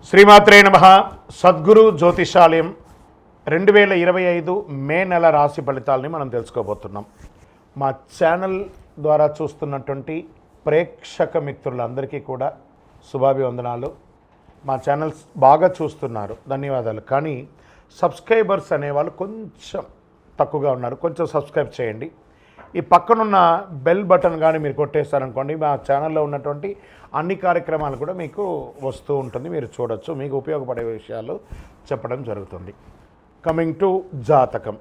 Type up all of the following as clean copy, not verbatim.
శ్రీమాత్రే నమః. సద్గురు జ్యోతిషాలయం 2025 మే నెల రాశి ఫలితాలని మనం తెలుసుకోబోతున్నాం. మా ఛానల్ ద్వారా చూస్తున్నటువంటి ప్రేక్షక మిత్రులందరికీ కూడా శుభాభివందనాలు. మా ఛానల్స్ బాగా చూస్తున్నారు, ధన్యవాదాలు. కానీ సబ్స్క్రైబర్స్ అనేవాళ్ళు కొంచెం తక్కువగా ఉన్నారు, కొంచెం సబ్స్క్రైబ్ చేయండి. ఈ పక్కనున్న బెల్ బటన్ కానీ మీరు కొట్టేస్తారనుకోండి, మా ఛానల్లో ఉన్నటువంటి అన్ని కార్యక్రమాలు కూడా మీకు వస్తూ ఉంటుంది, మీరు చూడొచ్చు. మీకు ఉపయోగపడే విషయాలు చెప్పడం జరుగుతుంది. కమింగ్ టు జాతకం.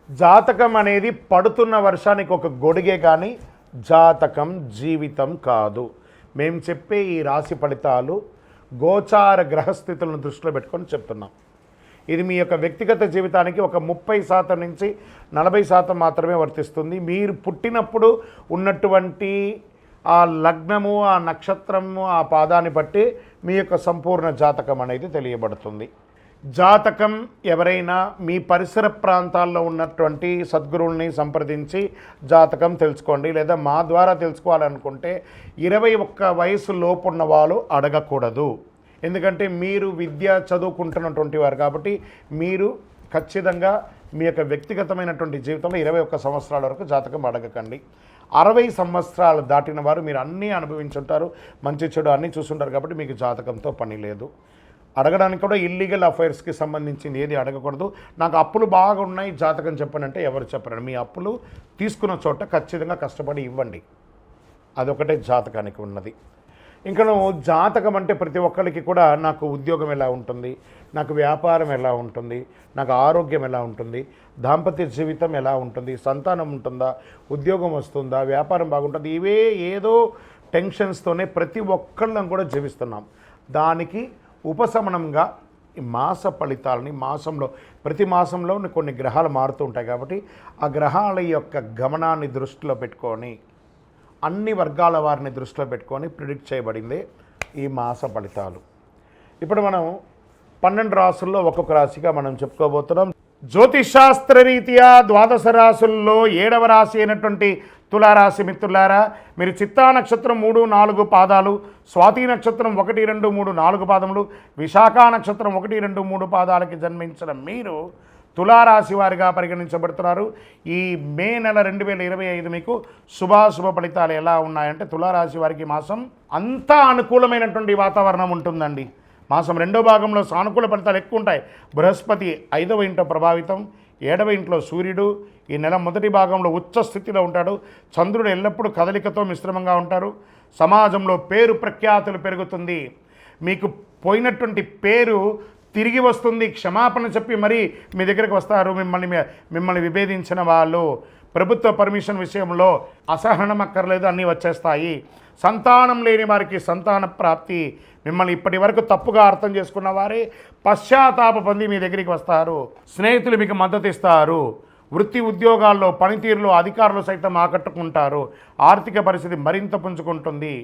జాతకం అనేది పడుతున్న వర్షానికి ఒక గొడుగే కానీ జాతకం జీవితం కాదు. మేము చెప్పే ఈ రాశి ఫలితాలు గోచార గ్రహస్థితులను దృష్టిలో పెట్టుకొని చెప్తున్నాం. ఇది మీ యొక్క వ్యక్తిగత జీవితానికి ఒక 30% నుంచి 40% మాత్రమే వర్తిస్తుంది. మీరు పుట్టినప్పుడు ఉన్నటువంటి ఆ లగ్నము, ఆ నక్షత్రము, ఆ పాదాన్ని బట్టి మీ యొక్క సంపూర్ణ జాతకం అనేది తెలియబడుతుంది. జాతకం ఎవరైనా మీ పరిసర ప్రాంతాల్లో ఉన్నటువంటి సద్గురువుల్ని సంప్రదించి జాతకం తెలుసుకోండి. లేదా మా ద్వారా తెలుసుకోవాలనుకుంటే 21 వయసు లోపు ఉన్న వాళ్ళు అడగకూడదు. ఎందుకంటే మీరు విద్య చదువుకుంటున్నటువంటి వారు కాబట్టి మీరు ఖచ్చితంగా మీ యొక్క వ్యక్తిగతమైనటువంటి జీవితంలో 21 సంవత్సరాల వరకు జాతకం అడగకండి. 60 సంవత్సరాలు దాటిన వారు మీరు అన్నీ అనుభవించుంటారు, మంచి చెడు అన్నీ చూస్తుంటారు కాబట్టి మీకు జాతకంతో పని లేదు. అడగడానికి కూడా ఇల్లీగల్ అఫైర్స్కి సంబంధించింది ఏది అడగకూడదు. నాకు అప్పులు బాగా ఉన్నాయి, జాతకం చెప్పనంటే ఎవరు చెప్పరండి. మీ అప్పులు తీసుకున్న చోట ఖచ్చితంగా కష్టపడి ఇవ్వండి, అదొకటే జాతకానికి ఉన్నది. ఇంకా జాతకం అంటే ప్రతి ఒక్కరికి కూడా నాకు ఉద్యోగం ఎలా ఉంటుంది, నాకు వ్యాపారం ఎలా ఉంటుంది, నాకు ఆరోగ్యం ఎలా ఉంటుంది, దాంపత్య జీవితం ఎలా ఉంటుంది, సంతానం ఉంటుందా, ఉద్యోగం వస్తుందా, వ్యాపారం బాగుంటుంది, ఇవే ఏదో టెన్షన్స్తోనే ప్రతి ఒక్కళ్ళం కూడా జీవిస్తున్నాం. దానికి ఉపశమనంగా ఈ మాస ఫలితాలని ప్రతి మాసంలో కొన్ని గ్రహాలు మారుతూ ఉంటాయి కాబట్టి ఆ గ్రహాల యొక్క గమనాన్ని దృష్టిలో పెట్టుకొని అన్ని వర్గాల వారిని దృష్టిలో పెట్టుకొని ప్రిడిక్ట్ చేయబడింది ఈ మాస ఫలితాలు. ఇప్పుడు మనం 12 రాసుల్లో ఒక్కొక్క రాశిగా మనం చెప్పుకోబోతున్నాం. జ్యోతిషాస్త్ర రీత్యా 12 రాశుల్లో 7వ రాశి అయినటువంటి తులారాశి మిత్రులారా, మీరు చిత్తా నక్షత్రం 3, 4 పాదాలు, స్వాతి నక్షత్రం 1, 2, 3, 4 పాదములు, విశాఖ నక్షత్రం 1, 2, 3 పాదాలకి జన్మించిన మీరు తులారాశి వారిగా పరిగణించబడుతున్నారు. ఈ మే నెల 2025 మీకు శుభాశుభ ఫలితాలు ఎలా ఉన్నాయంటే, తులారాశి వారికి మాసం అంతా అనుకూలమైనటువంటి వాతావరణం ఉంటుందండి. మాసం 2వ భాగంలో సానుకూల ఫలితాలు ఎక్కువ ఉంటాయి. బృహస్పతి 5వ ఇంట్లో ప్రభావితం, 7వ ఇంట్లో సూర్యుడు ఈ నెల మొదటి భాగంలో ఉచ్చ స్థితిలో ఉంటాడు. చంద్రుడు ఎల్లప్పుడూ కదలికతో మిశ్రమంగా ఉంటారు. సమాజంలో పేరు ప్రఖ్యాతులు పెరుగుతుంది. మీకు పోయినటువంటి పేరు తిరిగి వస్తుంది. క్షమాపణ చెప్పి మరీ మీ దగ్గరికి వస్తారు మిమ్మల్ని విభేదించిన వాళ్ళు. ప్రభుత్వ పర్మిషన్ విషయంలో అసహనం అక్కర్లేదు, అన్నీ వచ్చేస్తాయి. సంతానం లేని వారికి సంతాన ప్రాప్తి. మిమ్మల్ని ఇప్పటి వరకు తప్పుగా అర్థం చేసుకున్న వారే పశ్చాత్తాప పొంది మీ దగ్గరికి వస్తారు. స్నేహితులు మీకు మద్దతు ఇస్తారు. వృత్తి ఉద్యోగాల్లో పనితీరులో అధికారులు సైతం ఆకట్టుకుంటారు. ఆర్థిక పరిస్థితి మరింత పుంజుకుంటుంది.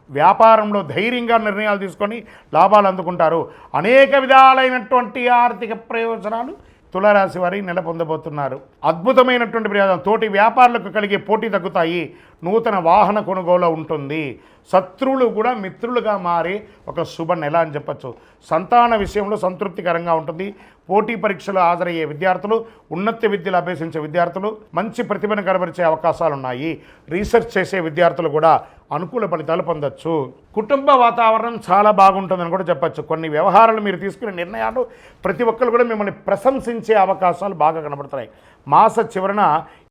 వ్యాపారంలో ధైర్యంగా నిర్ణయాలు తీసుకొని లాభాలు అందుకుంటారు. అనేక విధాలైనటువంటి ఆర్థిక ప్రయోజనాలు తులారాశి వారి నెల పొందబోతున్నారు. అద్భుతమైనటువంటి ప్రయోజనం. తోటి వ్యాపారులకు కలిగే పోటీ తగ్గుతాయి. నూతన వాహన కొనుగోలు ఉంటుంది. శత్రువులు కూడా మిత్రులుగా మారే ఒక శుభ నెల అని చెప్పచ్చు. సంతాన విషయంలో సంతృప్తికరంగా ఉంటుంది. పోటీ పరీక్షలు హాజరయ్యే విద్యార్థులు, ఉన్నత విద్యలు అభ్యసించే విద్యార్థులు మంచి ప్రతిభను కనబరిచే అవకాశాలు ఉన్నాయి. రీసెర్చ్ చేసే విద్యార్థులు కూడా అనుకూల ఫలితాలు పొందొచ్చు. కుటుంబ వాతావరణం చాలా బాగుంటుందని కూడా చెప్పచ్చు. కొన్ని వ్యవహారాలు మీరు తీసుకునే నిర్ణయాలు ప్రతి ఒక్కరు కూడా మిమ్మల్ని ప్రశంసించే అవకాశాలు బాగా కనబడుతున్నాయి. మాస చివరన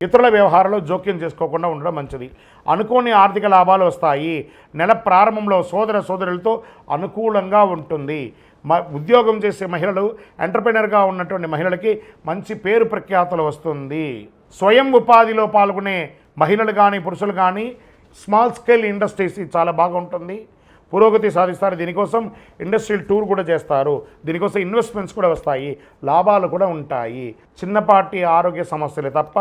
ఇతరుల వ్యవహారాల్లో జోక్యం చేసుకోకుండా ఉండడం మంచిది. అనుకోని ఆర్థిక లాభాలు వస్తాయి. నెల ప్రారంభంలో సోదరులతో అనుకూలంగా ఉంటుంది. ఉద్యోగం చేసే మహిళలు, ఎంటర్ప్రెనర్గా ఉన్నటువంటి మహిళలకి మంచి పేరు ప్రఖ్యాతులు వస్తుంది. స్వయం ఉపాధిలో పాల్గొనే మహిళలు కానీ పురుషులు కానీ స్మాల్ స్కేల్ ఇండస్ట్రీస్ చాలా బాగుంటుంది. పురోగతి సాధిస్తారు. దీనికోసం ఇండస్ట్రియల్ టూర్ కూడా చేస్తారు. దీనికోసం ఇన్వెస్ట్మెంట్స్ కూడా వస్తాయి. లాభాలు కూడా ఉంటాయి. చిన్నపాటి ఆరోగ్య సమస్యలే తప్ప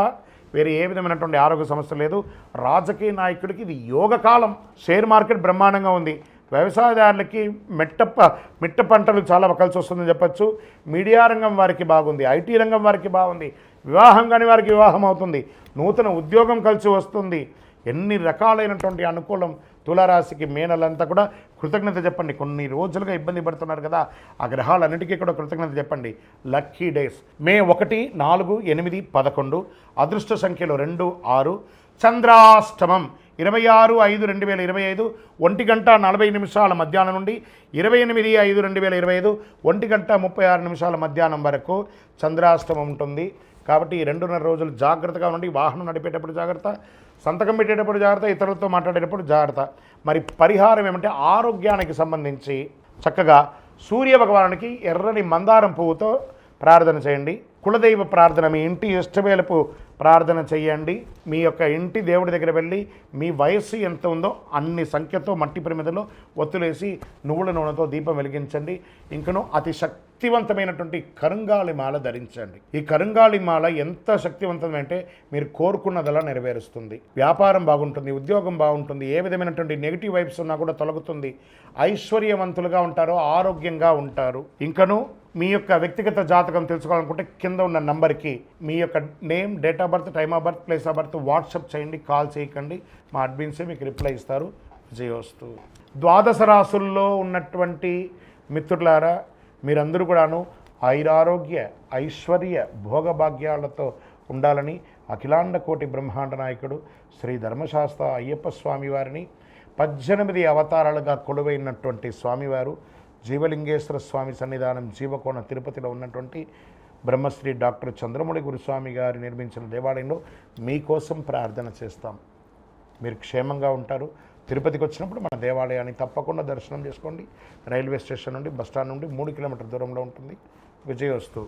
వేరే ఏ విధమైనటువంటి ఆరోగ్య సమస్య లేదు. రాజకీయ నాయకుడికి ఇది యోగకాలం. షేర్ మార్కెట్ బ్రహ్మాండంగా ఉంది. వ్యవసాయదారులకి మిట్ట పంటలు చాలా కలిసి వస్తుందని చెప్పచ్చు. మీడియా రంగం వారికి బాగుంది. ఐటీ రంగం వారికి బాగుంది. వివాహం కాని వారికి వివాహం అవుతుంది. నూతన ఉద్యోగం కలిసి వస్తుంది. ఎన్ని రకాలైనటువంటి అనుకూలం తులారాశికి మే నెలంతా కూడా కృతజ్ఞత చెప్పండి. కొన్ని రోజులుగా ఇబ్బంది పడుతున్నారు కదా, ఆ గ్రహాలన్నిటికీ కూడా కృతజ్ఞత చెప్పండి. లక్కీ డేస్ మే 1, 4, 8, 11. అదృష్ట సంఖ్యలు 2, 6. చంద్రాష్టమం 26/5/2025 1:40 మధ్యాహ్నం నుండి 28/5/2025 1:36 మధ్యాహ్నం వరకు చంద్రాష్టమం ఉంటుంది. కాబట్టి ఈ 2.5 రోజులు జాగ్రత్తగా ఉండి, వాహనం నడిపేటప్పుడు జాగ్రత్త, సంతకం పెట్టేటప్పుడు జాగ్రత్త, ఇతరులతో మాట్లాడేటప్పుడు జాగ్రత్త. మరి పరిహారం ఏమంటే ఆరోగ్యానికి సంబంధించి చక్కగా సూర్య భగవానునికి ఎర్రని మందారం పువ్వుతో ప్రార్థన చేయండి. కులదైవ ప్రార్థన, మీ ఇంటి ఇష్టవేళపు ప్రార్థన చేయండి. మీ యొక్క ఇంటి దేవుడి దగ్గర వెళ్ళి మీ వయస్సు ఎంత ఉందో అన్ని సంఖ్యతో మట్టి ప్రమిదలో ఒత్తులేసి నువ్వుల నూనెతో దీపం వెలిగించండి. ఇంకను అతి శక్తివంతమైనటువంటి కరుంగాళి మాల ధరించండి. ఈ కరుంగాళి మాల ఎంత శక్తివంతమంటే మీరు కోరుకున్నదలా నెరవేరుస్తుంది. వ్యాపారం బాగుంటుంది, ఉద్యోగం బాగుంటుంది, ఏ విధమైనటువంటి నెగిటివ్ వైబ్స్ ఉన్నా కూడా తొలగుతుంది. ఐశ్వర్యవంతులుగా ఉంటారు, ఆరోగ్యంగా ఉంటారు. ఇంకను మీ యొక్క వ్యక్తిగత జాతకం తెలుసుకోవాలనుకుంటే కింద ఉన్న నంబర్కి మీ యొక్క name, date of birth, time of birth, place of birth WhatsApp చేయండి. కాల్ చేయకండి, మా అడ్మిన్సే మీకు రిప్లై ఇస్తారు. విజయోస్తు. ద్వాదశ రాసుల్లో ఉన్నటువంటి మిత్రులారా, మీరందరూ కూడాను ఆయురారోగ్య, ఐశ్వర్య, భోగభాగ్యాలతో ఉండాలని అఖిలాండ కోటి బ్రహ్మాండ నాయకుడు శ్రీ ధర్మశాస్త్ర అయ్యప్ప స్వామి వారిని 18 అవతారాలుగా కొలువైనటువంటి స్వామివారు జీవలింగేశ్వర స్వామి సన్నిధానం జీవకోణ తిరుపతిలో ఉన్నటువంటి బ్రహ్మశ్రీ డాక్టర్ చంద్రమౌళి గురుస్వామి గారు నిర్మించిన దేవాలయంలో మీకోసం ప్రార్థన చేస్తాం. మీరు క్షేమంగా ఉంటారు. తిరుపతికి వచ్చినప్పుడు మన దేవాలయాన్ని తప్పకుండా దర్శనం చేసుకోండి. రైల్వే స్టేషన్ నుండి, బస్టాండ్ నుండి 3 కిలోమీటర్ల దూరంలో ఉంటుంది. విజయోస్తు.